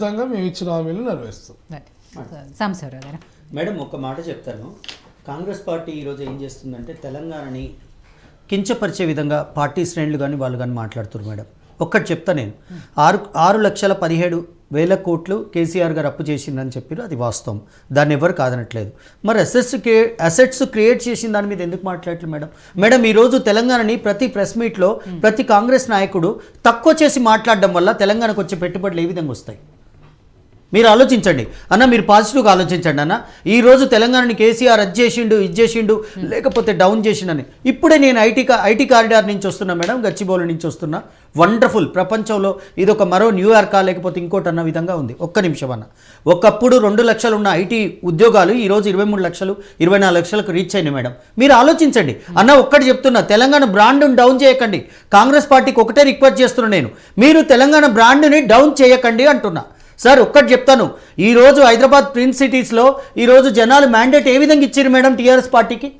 ఖచ్చితంగా మేము ఇచ్చిన హామీలు నెరవేరుస్తాం. సాంబశివరావు గారు మేడం ఒక మాట చెప్తాను. కాంగ్రెస్ పార్టీ ఈరోజు ఏం చేస్తుందంటే తెలంగాణని కించపరిచే విధంగా పార్టీ శ్రేణులు కానీ వాళ్ళు కానీ మాట్లాడుతున్నారు మేడం. ఒక్కటి చెప్తా నేను, 6,17,000 కోట్లు కేసీఆర్ గారు అప్పు చేసిందని చెప్పారు, అది వాస్తవం, దాన్ని ఎవరు కాదనట్లేదు. మరి అసెట్స్ క్రియేట్ చేసిన దాని మీద ఎందుకు మాట్లాడట్లేదు మేడం? మేడం ఈరోజు తెలంగాణని ప్రతి ప్రెస్ మీట్లో ప్రతి కాంగ్రెస్ నాయకుడు తక్కువ చేసి మాట్లాడడం వల్ల తెలంగాణకు వచ్చే పెట్టుబడులు ఏ విధంగా వస్తాయి? మీరు ఆలోచించండి అన్న, మీరు పాజిటివ్గా ఆలోచించండి అన్న. ఈరోజు తెలంగాణని కేసీఆర్ అది చేసిండు ఇది చేసిండు లేకపోతే డౌన్ చేసిండని. ఇప్పుడే నేను ఐటీ కారిడార్ నుంచి వస్తున్నా మేడం, గచ్చిబౌలి నుంచి వస్తున్నా. వండర్ఫుల్, ప్రపంచంలో ఇది ఒక మరో న్యూయార్కా లేకపోతే ఇంకోటి అన్న విధంగా ఉంది. ఒక్క నిమిషం అన్న, ఒకప్పుడు 2 లక్షలు ఉన్న ఐటీ ఉద్యోగాలు ఈరోజు 23 లక్షలు 24 లక్షలకు రీచ్ అయినాయి మేడం. మీరు ఆలోచించండి అన్న. ఒక్కటి చెప్తున్నా, తెలంగాణ బ్రాండ్ను డౌన్ చేయకండి. కాంగ్రెస్ పార్టీకి ఒకటే రిక్వెస్ట్ చేస్తున్నా నేను, మీరు తెలంగాణ బ్రాండ్ని డౌన్ చేయకండి అంటున్నా. సార్ ఒక్కటి చెప్తాను, ఈరోజు హైదరాబాద్ ట్విన్ సిటీస్లో ఈరోజు జనాలు మ్యాండేట్ ఏ విధంగా ఇచ్చారు మేడం టీఆర్ఎస్ పార్టీకి?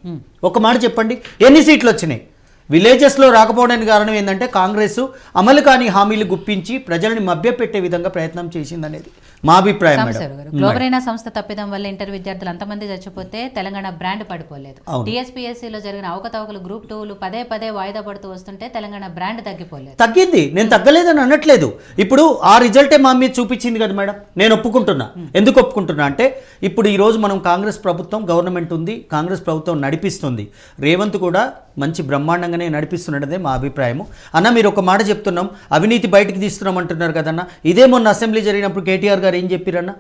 ఒక మాట చెప్పండి, ఎన్ని సీట్లు వచ్చినాయి? విలేజెస్లో రాకపోవడానికి కారణం ఏంటంటే కాంగ్రెస్ అమలు కాని హామీలు గుప్పించి ప్రజల్ని మభ్యపెట్టే విధంగా ప్రయత్నం చేసిందనేది మా అభిప్రాయం మేడం. గ్లోబరైనా సంస్థ తప్పిదం వల్ల ఇంటర్ విద్యార్థులు అంతమంది చచ్చిపోతే తెలంగాణ బ్రాండ్ పడిపోలేదు. టీఎస్పీఎస్సీలో జరిగిన అవకతవకలు గ్రూప్ 2లు పదే వాయిదా పడుతూ వస్తుంటే తెలంగాణ బ్రాండ్ తగ్గిపోలేదు. తగ్గింది, నేను తగ్గలేదని అనట్లేదు. ఇప్పుడు ఆ రిజల్టే మా మీద చూపించింది కదా మేడం, నేను ఒప్పుకుంటున్నా. ఎందుకు ఒప్పుకుంటున్నా అంటే ఇప్పుడు ఈరోజు మనం కాంగ్రెస్ ప్రభుత్వం గవర్నమెంట్ ఉంది, కాంగ్రెస్ ప్రభుత్వం నడిపిస్తుంది. రేవంత్ కూడా మంచి బ్రహ్మాండంగానే నడిపిస్తున్నదే మా అభిప్రాయము. అన్న మీరు ఒక మాట చెప్తున్నాం, అవినీతి బయటికి తీస్తున్నాం అంటున్నారు కదన్న. ఇదే మొన్న అసెంబ్లీ జరిగినప్పుడు కేటీఆర్ గారు ఏం చెప్పారన్న,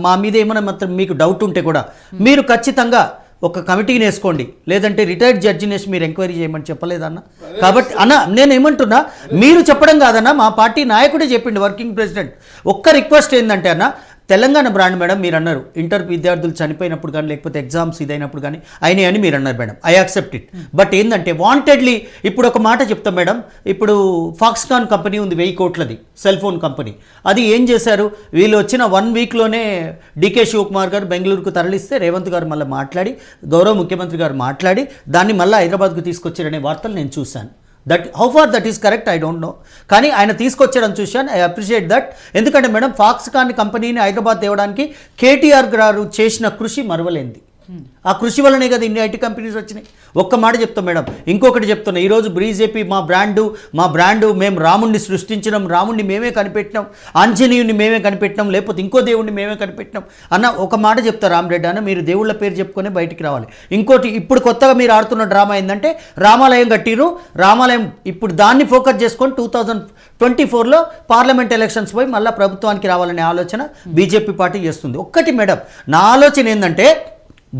మా మీద ఏమైనా మాత్రం మీకు డౌట్ ఉంటే కూడా మీరు ఖచ్చితంగా ఒక కమిటీని వేసుకోండి, లేదంటే రిటైర్డ్ జడ్జిని వేసి మీరు ఎంక్వైరీ చేయమని చెప్పలేదన్న. కాబట్టి అన్న నేను ఏమంటున్నా, మీరు చెప్పడం కాదన్న, మా పార్టీ నాయకుడే చెప్పిండు, వర్కింగ్ ప్రెసిడెంట్. ఒక్క రిక్వెస్ట్ ఏంటంటే అన్న, తెలంగాణ బ్రాండ్ మేడం మీరు అన్నారు, ఇంటర్ విద్యార్థులు చనిపోయినప్పుడు కానీ లేకపోతే ఎగ్జామ్స్ ఇదైనప్పుడు కానీ అయినాయి అని మీరు అన్నారు madam, I accept it. But ఏంటంటే వాంటెడ్లీ ఇప్పుడు ఒక మాట చెప్తాం మేడం, ఇప్పుడు ఫాక్స్కాన్ కంపెనీ ఉంది 1000 కోట్లది సెల్ ఫోన్ కంపెనీ. అది ఏం చేశారు, వీళ్ళు వచ్చిన 1 వీక్లోనే డీకే శివకుమార్ గారు బెంగళూరుకు తరలిస్తే రేవంత్ గారు మళ్ళీ మాట్లాడి, గౌరవ ముఖ్యమంత్రి గారు మాట్లాడి దాన్ని మళ్ళీ హైదరాబాద్కు తీసుకొచ్చారనే వార్తలు నేను చూశాను. That how far that is correct I don't know, కానీ ఆయన తీసుకొచ్చడం చూశాను. I appreciate that. ఎందుకంటే మేడం ఫాక్స్కాన్ కంపెనీని హైదరాబాద్ తేవడానికి కేటీఆర్ గారు చేసిన కృషి మరవలేంది. ఆ కృషి వల్లనే కదా ఇన్ని ఐటీ కంపెనీస్ వచ్చినాయి. ఒక్క మాట చెప్తాం మేడం, ఇంకొకటి చెప్తున్నా, ఈరోజు బీజేపీ మా బ్రాండు మేము రాముణ్ణి సృష్టించినాం, రాముణ్ణి మేమే కనిపెట్టినాం, ఆంజనేయుని మేమే కనిపెట్టినాం, లేకపోతే ఇంకో దేవుణ్ణి మేమే కనిపెట్టినాం అన్న. ఒక మాట చెప్తా రామరెడ్డి అన్న, మీరు దేవుళ్ళ పేరు చెప్పుకొని బయటికి రావాలి. ఇంకోటి ఇప్పుడు కొత్తగా మీరు ఆడుతున్న డ్రామా ఏంటంటే రామాలయం కట్టిరు, రామాలయం ఇప్పుడు దాన్ని ఫోకస్ చేసుకొని 2024లో పార్లమెంట్ ఎలక్షన్స్ పోయి మళ్ళీ ప్రభుత్వానికి రావాలనే ఆలోచన బీజేపీ పార్టీ చేస్తుంది. ఒక్కటి మేడం నా ఆలోచన ఏంటంటే,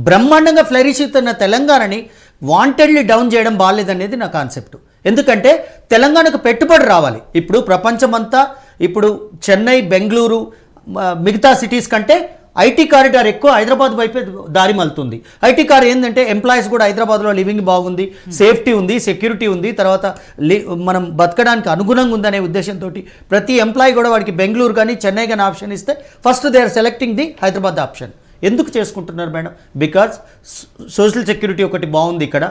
బ్రహ్మాండంగా ఫ్లరిష్ అవుతున్న తెలంగాణని వాంటెడ్లీ డౌన్ చేయడం బాగాలేదనేది నా కాన్సెప్ట్. ఎందుకంటే తెలంగాణకు పెట్టుబడి రావాలి. ఇప్పుడు ప్రపంచమంతా ఇప్పుడు చెన్నై, బెంగళూరు మిగతా సిటీస్ కంటే ఐటీ కారిడార్ ఎక్కువ హైదరాబాద్ వైపే దారి మలుతుంది. ఐటీ కార్ ఏంటంటే ఎంప్లాయీస్ కూడా హైదరాబాద్లో లివింగ్ బాగుంది, సేఫ్టీ ఉంది, సెక్యూరిటీ ఉంది, తర్వాత మనం బతకడానికి అనుగుణంగా ఉందనే ఉద్దేశంతో ప్రతి ఎంప్లాయీ కూడా వాడికి బెంగళూరు కానీ చెన్నై కానీ ఆప్షన్ ఇస్తే first they are selecting the Hyderabad option. ఎందుకు చేసుకుంటున్నారు మేడం? బికాజ్ సోషల్ సెక్యూరిటీ ఒకటి బాగుంది, ఇక్కడ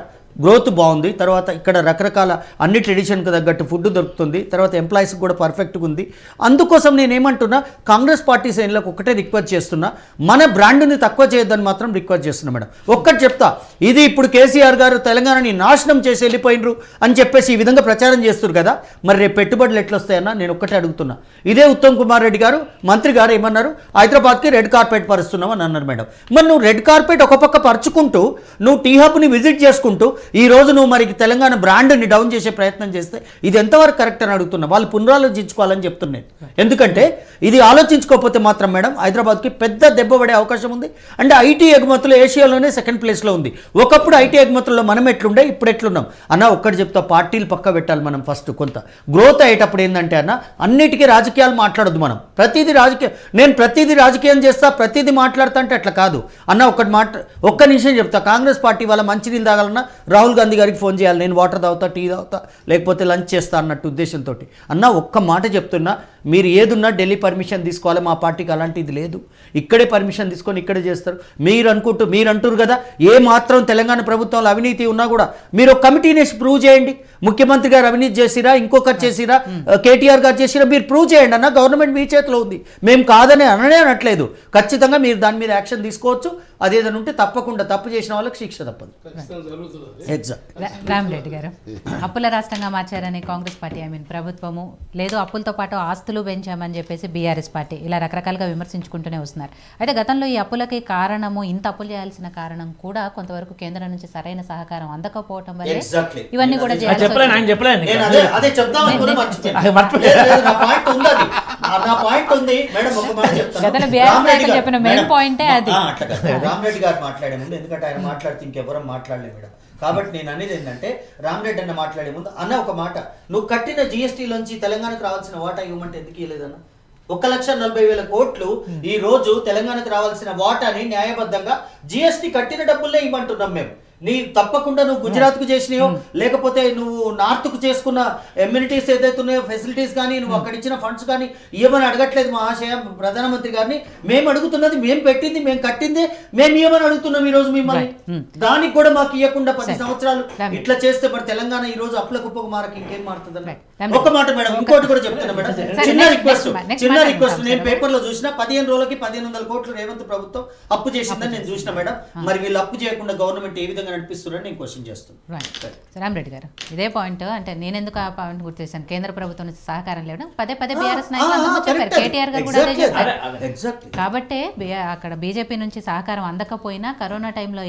గ్రోత్ బాగుంది, తర్వాత ఇక్కడ రకరకాల అన్ని ట్రెడిషన్కి తగ్గట్టు ఫుడ్ దొరుకుతుంది, తర్వాత ఎంప్లాయీస్కి కూడా పర్ఫెక్ట్గా ఉంది. అందుకోసం నేనేమంటున్నా, కాంగ్రెస్ పార్టీ శ్రేణులకు ఒకటే రిక్వెస్ట్ చేస్తున్నా, మన బ్రాండ్ని తక్కువ చేయొద్దని మాత్రం రిక్వెస్ట్ చేస్తున్నా మేడం. ఒక్కటి చెప్తా, ఇది ఇప్పుడు కేసీఆర్ గారు తెలంగాణని నాశనం చేసి వెళ్ళిపోయినరు అని చెప్పేసి ఈ విధంగా ప్రచారం చేస్తారు కదా, మరి రేపు పెట్టుబడులు ఎట్లా వస్తాయన్నా నేను ఒక్కటే అడుగుతున్నా. ఇదే ఉత్తమ్ కుమార్ రెడ్డి గారు మంత్రి గారు ఏమన్నారు, హైదరాబాద్కి రెడ్ కార్పెట్ పరుస్తున్నావు అని అన్నారు మేడం. మరి నువ్వు రెడ్ కార్పెట్ ఒక పక్క పరుచుకుంటూ నువ్వు టీ హబ్ని విజిట్ చేసుకుంటూ ఈ రోజు నువ్వు మరి తెలంగాణ బ్రాండ్ని డౌన్ చేసే ప్రయత్నం చేస్తే ఇది ఎంతవరకు కరెక్ట్ అని అడుగుతున్నా. వాళ్ళు పునరాలోచించుకోవాలని చెప్తున్నాను. ఎందుకంటే ఇది ఆలోచించుకోకపోతే మాత్రం మేడం హైదరాబాద్కి పెద్ద దెబ్బ పడే అవకాశం ఉంది. అంటే ఐటీ ఎగుమతులు ఏషియాలోనే 2nd ప్లేస్లో ఉంది. ఒకప్పుడు ఐటీ ఎగుమతుల్లో మనం ఎట్లుండే, ఇప్పుడు ఎట్లున్నాం అన్న. ఒక్కటి చెప్తా, పార్టీలు పక్క పెట్టాలి మనం. ఫస్ట్ కొంత గ్రోత్ అయ్యేటప్పుడు ఏంటంటే అన్న, అన్నిటికీ రాజకీయాలు మాట్లాడొద్దు మనం. నేను ప్రతిదీ రాజకీయం చేస్తా, ప్రతిదీ మాట్లాడతా అంటే అట్లా కాదు అన్న. ఒక్క నిమిషం చెప్తా, కాంగ్రెస్ పార్టీ వాళ్ళ మంచినీళ్ళు తాగాలన్నా రాహుల్ గాంధీ గారికి ఫోన్ చేయాలి, నేను వాటర్ తాగుతా, టీ తాగుతా, లేకపోతే లంచ్ చేస్తా అన్నట్టు ఉద్దేశంతో అన్న. ఒక్క మాట చెప్తున్నా, మీరు ఏదున్నా ఢిల్లీ పర్మిషన్ తీసుకోవాలి, మా పార్టీకి అలాంటిది లేదు, ఇక్కడే పర్మిషన్ తీసుకొని ఇక్కడే చేస్తారు. మీరు అంటారు కదా ఏ మాత్రం తెలంగాణ ప్రభుత్వంలో అవినీతి ఉన్నా కూడా మీరు ఒక కమిటీని ప్రూవ్ చేయండి. ముఖ్యమంత్రి గారు అవినీతి చేసిరా, ఇంకొకరు చేసిరా, కేటీఆర్ గారు చేసిరా, మీరు ప్రూవ్ చేయండి అన్న. గవర్నమెంట్ మీ చేతిలో ఉంది, మేము కాదని అనట్లేదు. ఖచ్చితంగా మీరు దాని మీద యాక్షన్ తీసుకోవచ్చు. అదేదైనా ఉంటే తప్పకుండా తప్పు చేసిన వాళ్ళకి శిక్ష తప్పదు. రామరెడ్డి గారు, అప్పుల రాష్ట్రంగా మార్చారని కాంగ్రెస్ పార్టీ ప్రభుత్వము లేదు, అప్పులతో పాటు ఆస్తులు పెంచామని చెప్పేసి బీఆర్ఎస్ పార్టీ ఇలా రకరకాలుగా విమర్శించుకుంటూనే వస్తున్నారు. అయితే గతంలో ఈ అప్పులకి కారణము, ఇంత అప్పులు చేయాల్సిన కారణం కూడా కొంతవరకు కేంద్రం నుంచి సరైన సహకారం అందకపోవటం వల్ల ఇవన్నీ కూడా చేయాల్సి గతంలో బీఆర్ఎస్ నాయకులు చెప్పిన మెయిన్ పాయింటే అది. రామరెడ్డి గారు మాట్లాడే ముందు, ఎందుకంటే ఆయన మాట్లాడితే ఇంకెవరం మాట్లాడలేదు మేడం, కాబట్టి నేను అనేది ఏంటంటే రామరెడ్డి అన్న మాట్లాడే ముందు అన్న ఒక మాట, నువ్వు కట్టిన జీఎస్టీలోంచి తెలంగాణకు రావాల్సిన వాటా ఇవ్వమంటే ఎందుకు ఇవ్వలేదన్న? 1,40,000 కోట్లు ఈ రోజు తెలంగాణకు రావాల్సిన వాటాని న్యాయబద్ధంగా జీఎస్టీ కట్టిన డబ్బులే ఇవ్వమంటున్నాం మేము. నీ తప్పకుండా నువ్వు గుజరాత్కు చేసినాయో, లేకపోతే నువ్వు నార్త్కు చేసుకున్న ఎమ్యూనిటీస్ ఏదైతే ఉన్నాయో, ఫెసిలిటీస్ కానీ, నువ్వు అక్కడ ఇచ్చిన ఫండ్స్ కానీ ఇవ్వమని అడగట్లేదు మా ఆశయం ప్రధానమంత్రి గారిని. మేము అడుగుతున్నది, మేము పెట్టింది, మేము కట్టిందే మేము ఇవ్వమని అడుగుతున్నాం ఈ రోజు మిమ్మల్ని. దానికి కూడా మాకు ఇవ్వకుండా 10 సంవత్సరాలు ఇట్లా చేస్తే మరి తెలంగాణ ఈ రోజు అప్పుల కుప్పకు మారకి ఇంకేం మారుతుంది? ఒక మాట మేడం, ఇంకోటి కూడా చెప్తాను మేడం, చిన్న రిక్వెస్ట్. నేను పేపర్ లో చూసిన 15 రోజులకి 1,500 కోట్లు రేవంత్ ప్రభుత్వం అప్పు చేసిందని నేను చూసిన మేడం. మరి వీళ్ళు అప్పు చేయకుండా గవర్నమెంట్ ఏ విధంగా నడిపిస్తున్నారని నేను క్వశ్చన్ చేస్తున్నాను. రామరెడ్డి గారు, ఇదే పాయింట్ అంటే నేను ఎందుకు ఆ పాయింట్ గుర్తు చేశాను, కేంద్ర ప్రభుత్వం నుంచి సహకారం లేదు. పదే బీఆర్ఎస్ నాయకులు చెప్పారు, కేటీఆర్ గారు కూడా అదే చెప్పారు. కాబట్టి అక్కడ బీజేపీ నుంచి సహకారం అందకపోయినా కరోనా టైంలో